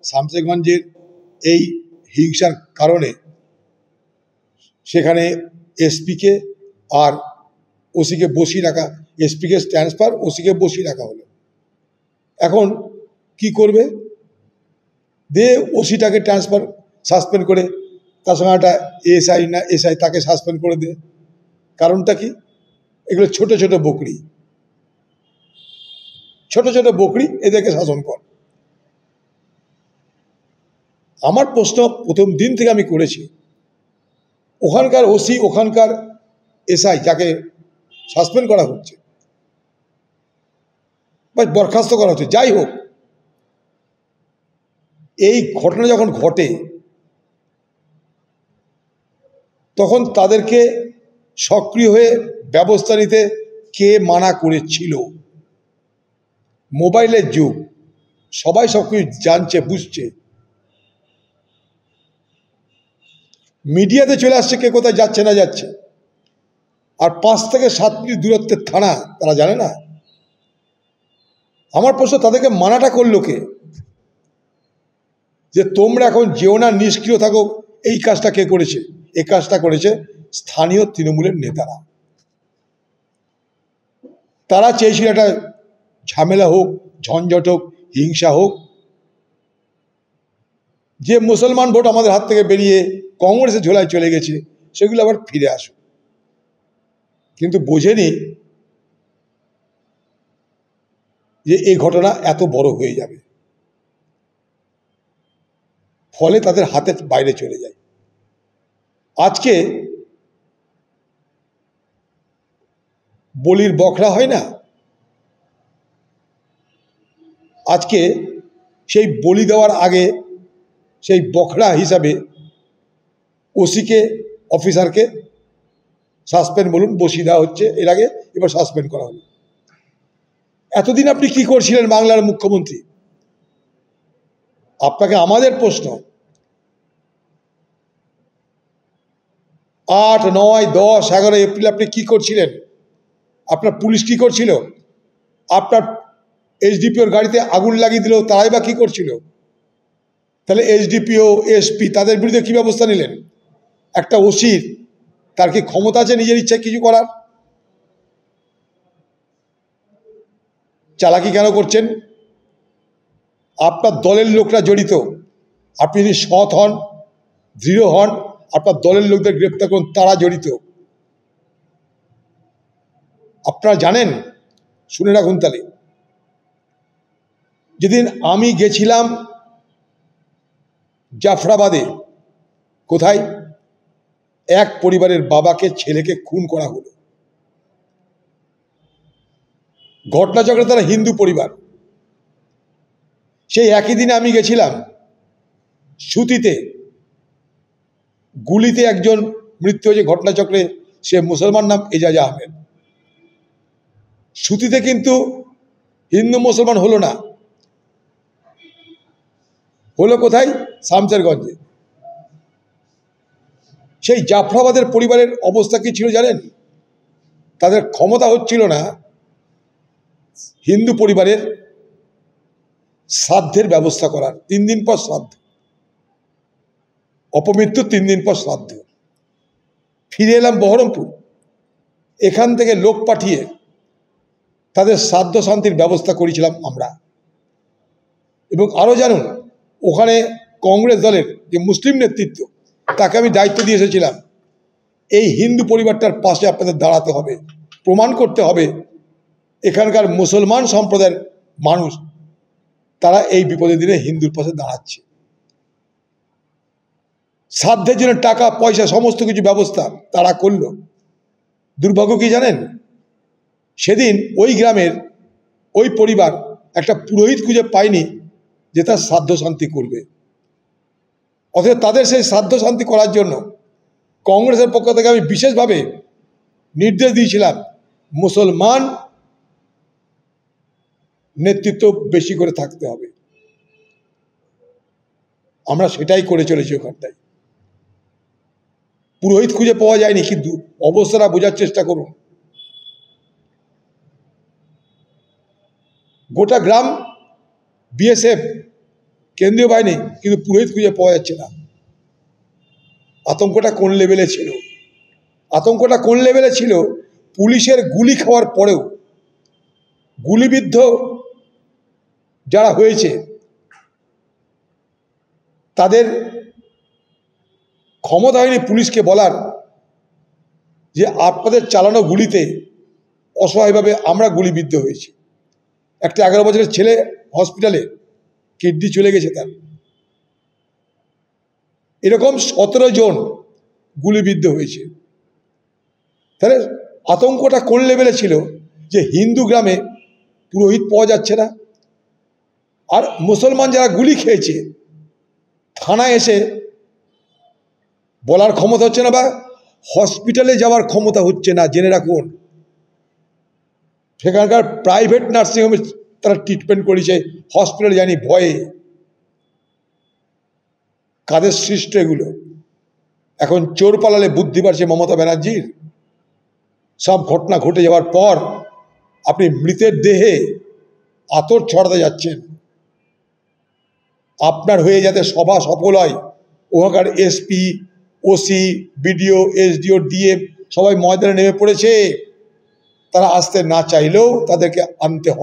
শামসেরগঞ্জের এই হিংসার কারণে সেখানে এসপিকে আর ওসিকে বসিয়ে রাখা, এসপিকে ট্রান্সফার, ওসিকে বসিয়ে রাখা হলো। এখন কি করবে? দে ওসিটাকে ট্রান্সফার, সাসপেন্ড করে তার সঙ্গে একটা এসআই না এসআই তাকে সাসপেন্ড করে দে। কারণটা কি? এগুলো ছোট ছোট বকরি, ছোট ছোট বকরি, এদেরকে শাসন কর। আমার প্রশ্ন প্রথম দিন থেকে আমি করেছি, ওখানকার ওসি, ওখানকার এসআই যাকে সাসপেন্ড করা হচ্ছে বা বরখাস্ত করা হচ্ছে, যাই হোক, এই ঘটনা যখন ঘটে তখন তাদেরকে সক্রিয় হয়ে ব্যবস্থা নিতে কে মানা করেছিল? মোবাইলের যুগ, সবাই সব কিছু জানছে, বুঝছে, মিডিয়াতে চলে আসছে কে কোথায় যাচ্ছে না যাচ্ছে। আর 5 থেকে 7 মিনিট দূরত্বের থানা, তারা জানে না? আমার প্রশ্ন, তাদেরকে মানাটা করলো কে? যে তোমরা এখন যেও না, নিষ্ক্রিয় থাকো। এই কাজটা কে করেছে? এই কাজটা করেছে স্থানীয় তৃণমূলের নেতারা। তারা চেয়েছিল একটা ঝামেলা হোক, ঝঞ্ঝট হোক, হিংসা হোক, যে মুসলমান ভোট আমাদের হাত থেকে বেরিয়ে কংগ্রেসের ঝোলায় চলে গেছে সেগুলো আবার ফিরে আসুক। কিন্তু বোঝেনি যে এই ঘটনা এত বড় হয়ে যাবে, ফলে তাদের হাতের বাইরে চলে যায়। আজকে বলির বকরা হয় না, আজকে সেই বলি দেওয়ার আগে সেই বকরা হিসাবে ওসিকে, অফিসারকে সাসপেন্ড বলুন, বসিয়ে দেওয়া হচ্ছে। এর আগে এবার সাসপেন্ড করা হলো। এতদিন আপনি কি করছিলেন বাংলার মুখ্যমন্ত্রী? আপনাকে আমাদের প্রশ্ন, 8, 9, 10, 11 এপ্রিল আপনি কি করছিলেন? আপনার পুলিশ কি করছিল? আপনার এসডিপিওর গাড়িতে আগুন লাগিয়ে দিল, তারাই বা কি করছিল? তাহলে এসডিপিও, এসপি তাদের বিরুদ্ধে কি ব্যবস্থা নিলেন? একটা ওসির, তার কি ক্ষমতা আছে নিজের ইচ্ছায় কিছু করার? চালাকি কেন করছেন? আপনার দলের লোকরা জড়িত। আপনি যদি সৎ হন, দৃঢ় হন, আপনার দলের লোকদের গ্রেপ্তার করুন, তারা জড়িত। আপনারা জানেন, শুনে রাখুন তাহলে, যেদিন আমি গেছিলাম জাফরাবাদে, কোথায় এক পরিবারের বাবাকে, ছেলেকে খুন করা হলো। ঘটনাচক্রে তারা হিন্দু পরিবার। সেই একই দিনে আমি গেছিলাম সুতিতে, গুলিতে একজন মৃত্যু হয়েছে ঘটনাচক্রে, সে মুসলমান, নাম এজাজ আহমেদ। সুতিতে কিন্তু হিন্দু মুসলমান হলো না, হলো কোথায়? শামসেরগঞ্জে। সেই জাফরাবাদের পরিবারের অবস্থা কি ছিল জানেন? তাদের ক্ষমতা হচ্ছিল না হিন্দু পরিবারের শ্রাদ্ধের ব্যবস্থা করার। 3 দিন পর শ্রাদ্ধ, অপমৃত্যু 3 দিন পর শ্রাদ্ধ। ফিরে এলাম বহরমপুর, এখান থেকে লোক পাঠিয়ে তাদের শ্রাদ্ধ শান্তির ব্যবস্থা করেছিলাম আমরা। এবং আরও জানুন, ওখানে কংগ্রেস দলের যে মুসলিম নেতৃত্ব, তাকে আমি দায়িত্ব দিয়ে এসেছিলাম, এই হিন্দু পরিবারটার পাশে আপনাদের দাঁড়াতে হবে, প্রমাণ করতে হবে এখানকার মুসলমান সম্প্রদায়ের মানুষ তারা এই বিপদের দিনে হিন্দুর পাশে দাঁড়াচ্ছে। শ্রাদ্ধের জন্য টাকা পয়সা সমস্ত কিছু ব্যবস্থা তারা করল। দুর্ভাগ্য কি জানেন? সেদিন ওই গ্রামের ওই পরিবার একটা পুরোহিত খুঁজে পায়নি যে তার শ্রাদ্ধ শান্তি করবে। অথচ তাদের সেই শ্রাদ্ধ শান্তি করার জন্য কংগ্রেসের পক্ষ থেকে আমি বিশেষভাবে নির্দেশ দিয়েছিলাম, মুসলমান নেতৃত্ব বেশি করে থাকতে হবে। আমরা সেটাই করে চলেছি ওখানটায়। পুরোহিত খুঁজে পাওয়া যায়নি, কিন্তু অবস্থাটা বোঝার চেষ্টা করুন। গোটা গ্রাম বিএসএফ কেন্দ্রীয় বাহিনী, কিন্তু পুরোহিত খুঁজে পাওয়া যাচ্ছে না। আতঙ্কটা কোন লেভেলে ছিল? আতঙ্কটা কোন লেভেলে ছিল? পুলিশের গুলি খাওয়ার পরেও গুলিবিদ্ধ যারা হয়েছে তাদের ক্ষমতা হয়নি পুলিশকে বলার যে আপনাদের চালানো গুলিতে অসহায়ভাবে আমরা গুলিবিদ্ধ হয়েছি। একটা 11 বছরের ছেলে হসপিটালে, কিডনি চলে গেছে তার। এরকম 17 জন গুলিবিদ্ধ হয়েছে। তাহলে আতঙ্কটা কোন লেভেলে ছিল যে হিন্দু গ্রামে পুরোহিত পাওয়া যাচ্ছে না, আর মুসলমান যারা গুলি খেয়েছে থানায় এসে বলার ক্ষমতা হচ্ছে না, বা হসপিটালে যাওয়ার ক্ষমতা হচ্ছে না। জেনে রাখুন, সেখানকার প্রাইভেট নার্সিংহোমে তারা ট্রিটমেন্ট করেছে, হসপিটালে যায়নি ভয়ে। কাদের সৃষ্ট এগুলো? এখন চোর পালালে বুদ্ধি বাড়ছে মমতা ব্যানার্জির। সব ঘটনা ঘটে যাওয়ার পর আপনি মৃতের দেহে আতর ছড়াতে যাচ্ছেন। আপনার হয়ে যাতে সভা সফল হয়, ওখানকার SP, OC, BDO, SDO, DM সবাই ময়দানে নেমে পড়েছে। তারা আসতে না চাইলেও তাদেরকে আনতে হবে।